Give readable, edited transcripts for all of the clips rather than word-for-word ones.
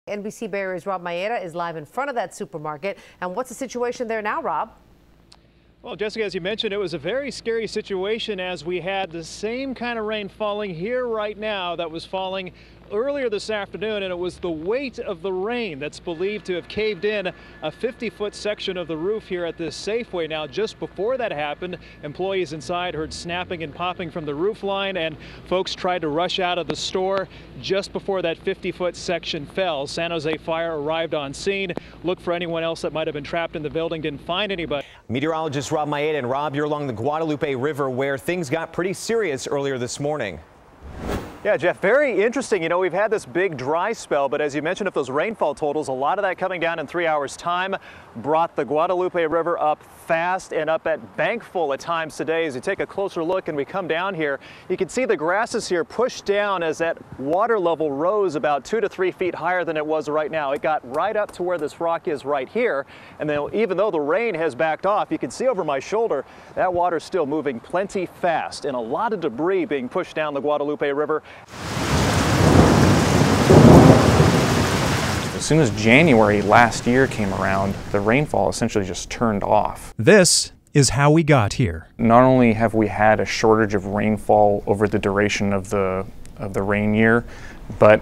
NBC Bay Area's Rob Mayeda is live in front of that supermarket. And what's the situation there now, Rob? Well, Jessica, as you mentioned, it was a very scary situation as we had the same kind of rain falling here right now that was falling earlier this afternoon, and it was the weight of the rain that's believed to have caved in a 50-foot section of the roof here at this Safeway. Now, just before that happened, employees inside heard snapping and popping from the roof line, and folks tried to rush out of the store just before that 50-foot section fell. San Jose Fire arrived on scene, looked for anyone else that might have been trapped in the building, didn't find anybody. Meteorologist Rob Mayeda. And Rob, you're along the Guadalupe River where things got pretty serious earlier this morning. Yeah, Jeff, very interesting. You know, we've had this big dry spell, but as you mentioned, if those rainfall totals, a lot of that coming down in 3 hours time brought the Guadalupe River up fast and up at bank full at times today. As you take a closer look and we come down here, you can see the grasses here pushed down as that water level rose about 2 to 3 feet higher than it was right now. It got right up to where this rock is right here. And then even though the rain has backed off, you can see over my shoulder, that water's still moving plenty fast and a lot of debris being pushed down the Guadalupe River. As soon as January last year came around, the rainfall essentially just turned off. This is how we got here. Not only have we had a shortage of rainfall over the duration of the rain year, but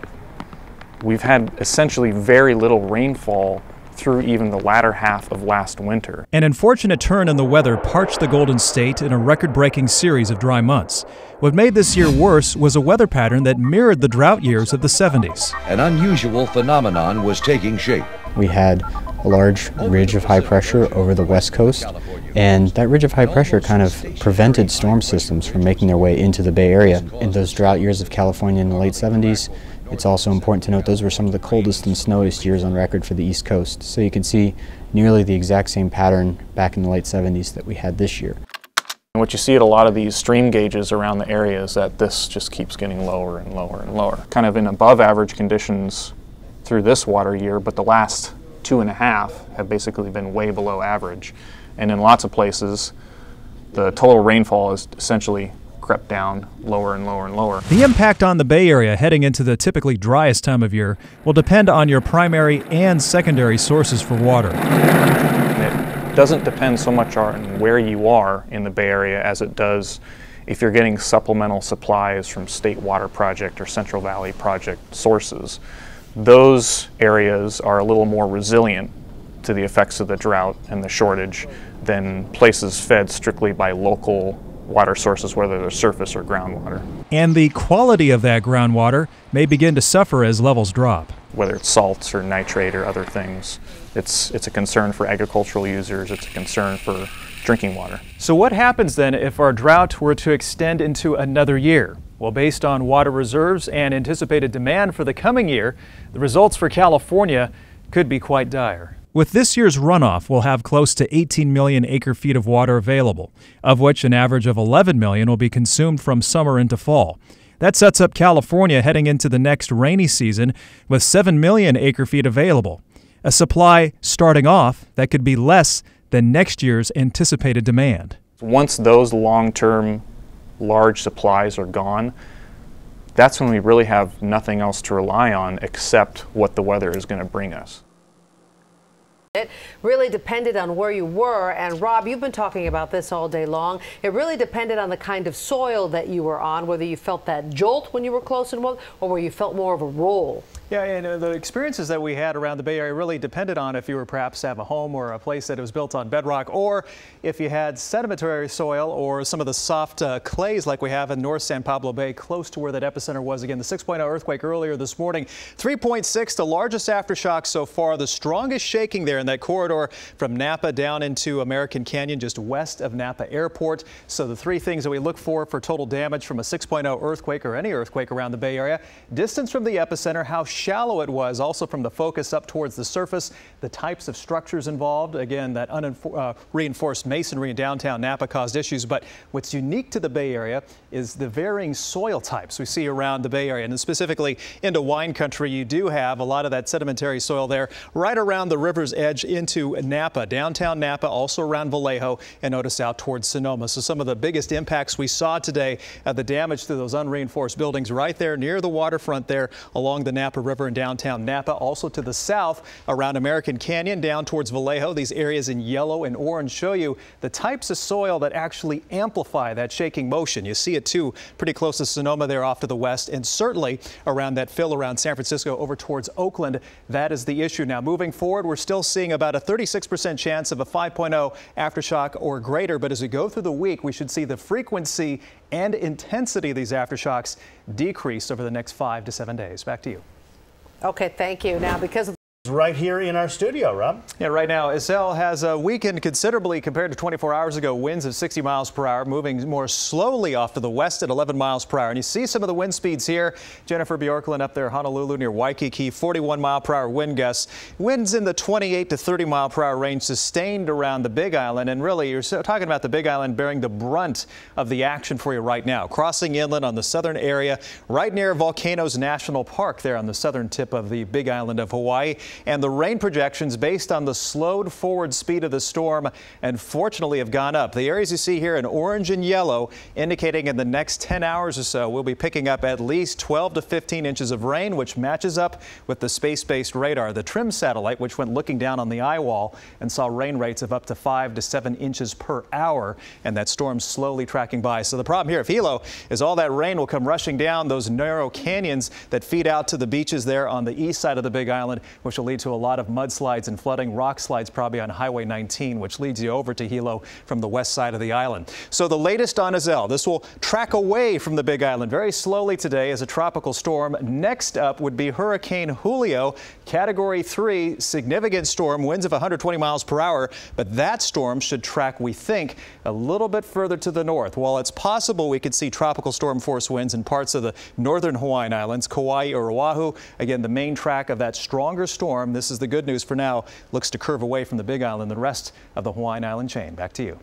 we've had essentially very little rainfall through even the latter half of last winter. An unfortunate turn in the weather parched the Golden State in a record-breaking series of dry months. What made this year worse was a weather pattern that mirrored the drought years of the 70s. An unusual phenomenon was taking shape. We had a large ridge of high pressure over the west coast, and that ridge of high pressure kind of prevented storm systems from making their way into the Bay Area. In those drought years of California in the late 70s, it's also important to note those were some of the coldest and snowiest years on record for the East Coast. So you can see nearly the exact same pattern back in the late 70s that we had this year. And what you see at a lot of these stream gauges around the area is that this just keeps getting lower and lower and lower. Kind of in above average conditions through this water year, but the last 2.5 have basically been way below average. And in lots of places, the total rainfall is essentially crept down lower and lower and lower. The impact on the Bay Area heading into the typically driest time of year will depend on your primary and secondary sources for water. It doesn't depend so much on where you are in the Bay Area as it does if you're getting supplemental supplies from State Water Project or Central Valley Project sources. Those areas are a little more resilient to the effects of the drought and the shortage than places fed strictly by local water sources, whether they're surface or groundwater. And the quality of that groundwater may begin to suffer as levels drop. Whether it's salts or nitrate or other things, it's a concern for agricultural users, it's a concern for drinking water. So what happens then if our drought were to extend into another year? Well, based on water reserves and anticipated demand for the coming year, the results for California could be quite dire. With this year's runoff, we'll have close to 18 million acre-feet of water available, of which an average of 11 million will be consumed from summer into fall. That sets up California heading into the next rainy season with 7 million acre-feet available, a supply starting off that could be less than next year's anticipated demand. Once those long-term large supplies are gone, that's when we really have nothing else to rely on except what the weather is going to bring us. It really depended on where you were, and Rob, you've been talking about this all day long. It really depended on the kind of soil that you were on, whether you felt that jolt when you were close and or where you felt more of a roll. Yeah, and the experiences that we had around the Bay Area really depended on if you were perhaps to have a home or a place that was built on bedrock, or if you had sedimentary soil or some of the soft clays like we have in North San Pablo Bay, close to where that epicenter was. Again, the 6.0 earthquake earlier this morning, 3.6, the largest aftershock so far, the strongest shaking there in that corridor from Napa down into American Canyon, just west of Napa Airport. So the three things that we look for total damage from a 6.0 earthquake or any earthquake around the Bay Area: distance from the epicenter, how shallow it was, also from the focus up towards the surface, the types of structures involved. Again, that reinforced masonry in downtown Napa caused issues, but what's unique to the Bay Area is the varying soil types we see around the Bay Area, and specifically into wine country. You do have a lot of that sedimentary soil there right around the river's edge into Napa, downtown Napa, also around Vallejo, and notice out towards Sonoma. So some of the biggest impacts we saw today, the damage to those unreinforced buildings right there near the waterfront there along the Napa River. River in downtown Napa, also to the south around American Canyon down towards Vallejo. These areas in yellow and orange show you the types of soil that actually amplify that shaking motion. You see it too pretty close to Sonoma there off to the west, and certainly around that fill around San Francisco over towards Oakland. That is the issue. Now moving forward, we're still seeing about a 36% chance of a 5.0 aftershock or greater, but as we go through the week, we should see the frequency and intensity of these aftershocks decrease over the next 5 to 7 days. Back to you. Okay, thank you. Now, because of right here in our studio, Rob. Yeah, right now, Isel has weakened considerably compared to 24 hours ago. Winds of 60 miles per hour, moving more slowly off to the west at 11 miles per hour. And you see some of the wind speeds here. Jennifer Bjorklund up there, Honolulu near Waikiki, 41 mile per hour wind gusts. Winds in the 28 to 30 mile per hour range sustained around the Big Island. And really, you're talking about the Big Island bearing the brunt of the action for you right now. Crossing inland on the southern area, right near Volcanoes National Park there on the southern tip of the Big Island of Hawaii. And the rain projections based on the slowed forward speed of the storm, unfortunately, have gone up. The areas you see here in orange and yellow indicating in the next 10 hours or so we'll be picking up at least 12 to 15 inches of rain, which matches up with the space-based radar. The TRMM satellite, which went looking down on the eye wall and saw rain rates of up to 5 to 7 inches per hour, and that storm slowly tracking by. So the problem here, if Hilo, is all that rain will come rushing down those narrow canyons that feed out to the beaches there on the east side of the Big Island, which will lead to a lot of mudslides and flooding, rock slides probably on Highway 19, which leads you over to Hilo from the west side of the island. So the latest on Isel, this will track away from the Big Island very slowly today as a tropical storm. Next up would be Hurricane Julio, Category 3, significant storm, winds of 120 miles per hour, but that storm should track, we think, a little bit further to the north. While it's possible we could see tropical storm force winds in parts of the northern Hawaiian Islands, Kauai or Oahu, again, the main track of that stronger storm, this is the good news for now, looks to curve away from the Big Island, the rest of the Hawaiian Island chain. Back to you.